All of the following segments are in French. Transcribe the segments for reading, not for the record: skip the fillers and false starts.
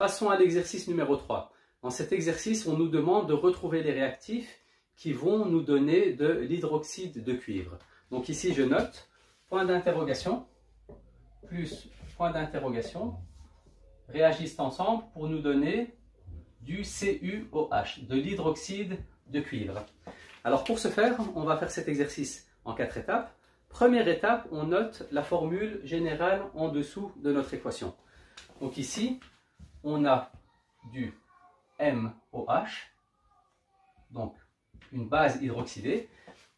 Passons à l'exercice numéro 3. Dans cet exercice, on nous demande de retrouver les réactifs qui vont nous donner de l'hydroxyde de cuivre. Donc ici, je note point d'interrogation plus point d'interrogation réagissent ensemble pour nous donner du CuOH, de l'hydroxyde de cuivre. Alors pour ce faire, on va faire cet exercice en 4 étapes. Première étape, on note la formule générale en dessous de notre équation. Donc ici, on a du MOH, donc une base hydroxydée,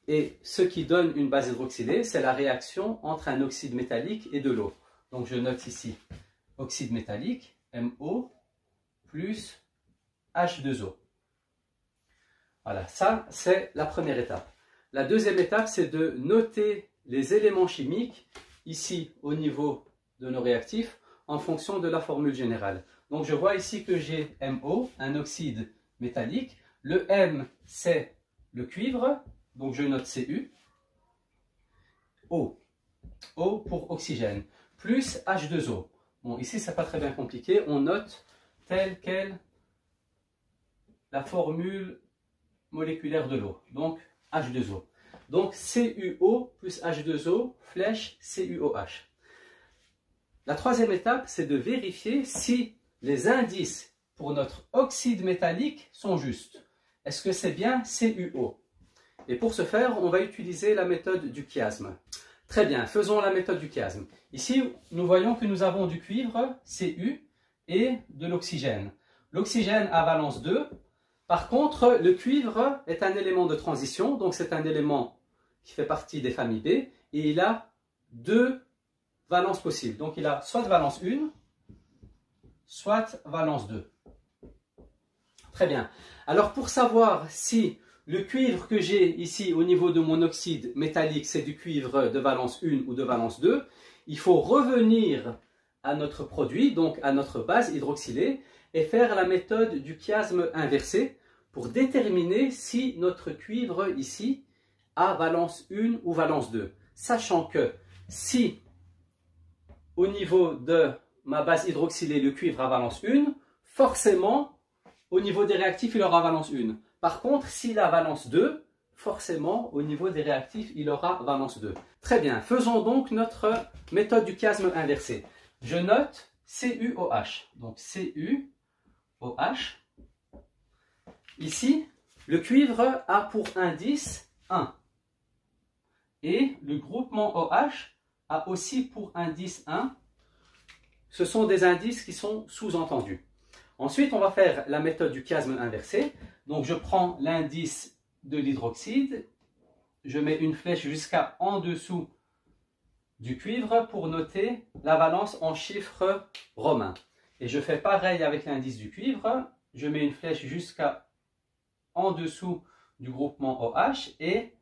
et ce qui donne une base hydroxydée, c'est la réaction entre un oxyde métallique et de l'eau. Donc je note ici oxyde métallique, MO, plus H2O. Voilà, ça c'est la première étape. La deuxième étape, c'est de noter les éléments chimiques, ici au niveau de nos réactifs, en fonction de la formule générale. Donc je vois ici que j'ai MO, un oxyde métallique. Le M, c'est le cuivre, donc je note Cu. O pour oxygène, plus H2O. Bon, ici, c'est pas très bien compliqué. On note telle quelle la formule moléculaire de l'eau, donc H2O. Donc CuO plus H2O, flèche CuOH. La troisième étape, c'est de vérifier si les indices pour notre oxyde métallique sont justes. Est-ce que c'est bien CuO? Et pour ce faire, on va utiliser la méthode du chiasme. Très bien, faisons la méthode du chiasme. Ici, nous voyons que nous avons du cuivre, Cu, et de l'oxygène. L'oxygène a valence 2. Par contre, le cuivre est un élément de transition, donc c'est un élément qui fait partie des familles B, et il a 2 valences possibles. Donc il a soit valence 1, soit valence 2. Très bien. Alors pour savoir si le cuivre que j'ai ici au niveau de mon oxyde métallique, c'est du cuivre de valence 1 ou de valence 2, il faut revenir à notre produit, donc à notre base hydroxylée, et faire la méthode du chiasme inversé pour déterminer si notre cuivre ici a valence 1 ou valence 2. Sachant que si au niveau de ma base hydroxylée, le cuivre a valence 1, forcément, au niveau des réactifs, il aura valence 1. Par contre, s'il a valence 2, forcément, au niveau des réactifs, il aura valence 2. Très bien, faisons donc notre méthode du chiasme inversé. Je note CuOH. Donc CuOH. Ici, le cuivre a pour indice 1. Et le groupement OH a aussi pour indice 1. Ce sont des indices qui sont sous-entendus. Ensuite, on va faire la méthode du chiasme inversé. Donc, je prends l'indice de l'hydroxyde, je mets une flèche jusqu'à en dessous du cuivre pour noter la valence en chiffres romains. Et je fais pareil avec l'indice du cuivre, je mets une flèche jusqu'à en dessous du groupement OH et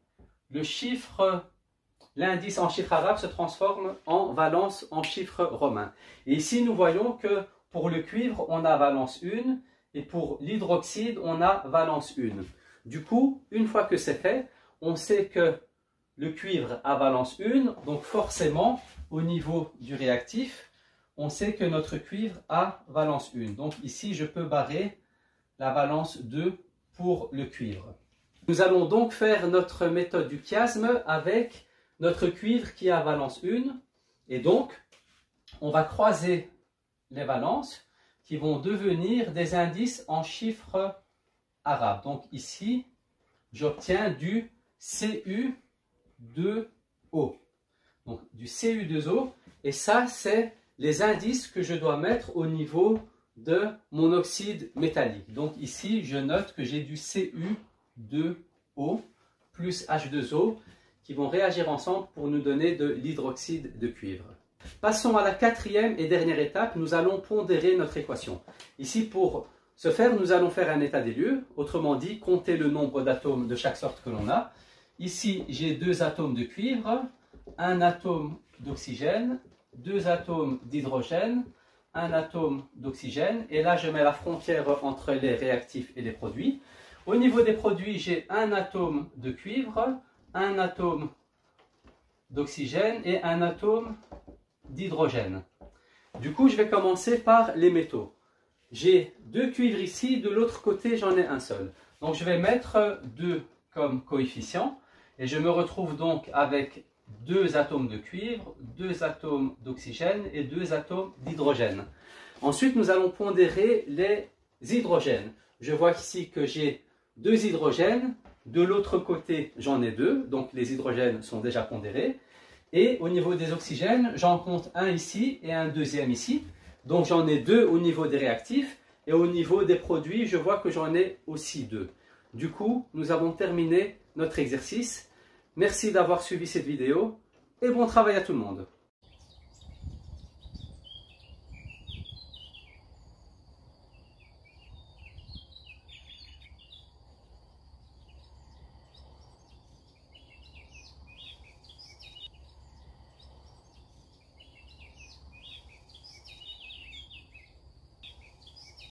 l'indice en chiffres arabes se transforme en valence en chiffres romains. Et ici, nous voyons que pour le cuivre, on a valence 1 et pour l'hydroxyde, on a valence 1. Du coup, une fois que c'est fait, on sait que le cuivre a valence 1, donc forcément, au niveau du réactif, on sait que notre cuivre a valence 1. Donc ici, je peux barrer la valence 2 pour le cuivre. Nous allons donc faire notre méthode du chiasme avec notre cuivre qui a valence 1. Et donc, on va croiser les valences qui vont devenir des indices en chiffres arabes. Donc ici, j'obtiens du Cu2O. Donc du Cu2O. Et ça, c'est les indices que je dois mettre au niveau de mon oxyde métallique. Donc ici, je note que j'ai du Cu2O plus H2O qui vont réagir ensemble pour nous donner de l'hydroxyde de cuivre. Passons à la quatrième et dernière étape, nous allons pondérer notre équation. Ici, pour ce faire, nous allons faire un état des lieux, autrement dit, compter le nombre d'atomes de chaque sorte que l'on a. Ici, j'ai 2 atomes de cuivre, 1 atome d'oxygène, 2 atomes d'hydrogène, 1 atome d'oxygène, et là, je mets la frontière entre les réactifs et les produits. Au niveau des produits, j'ai 1 atome de cuivre, 1 atome d'oxygène et 1 atome d'hydrogène. Du coup, je vais commencer par les métaux. j'ai 2 cuivres ici, de l'autre côté j'en ai un seul. Donc je vais mettre 2 comme coefficient et je me retrouve donc avec 2 atomes de cuivre, 2 atomes d'oxygène et 2 atomes d'hydrogène. Ensuite nous allons pondérer les hydrogènes. Je vois ici que j'ai 2 hydrogènes, de l'autre côté j'en ai 2, donc les hydrogènes sont déjà pondérés. Et au niveau des oxygènes, j'en compte un ici et un deuxième ici. Donc j'en ai 2 au niveau des réactifs et au niveau des produits, je vois que j'en ai aussi 2. Du coup, nous avons terminé notre exercice. Merci d'avoir suivi cette vidéo et bon travail à tout le monde.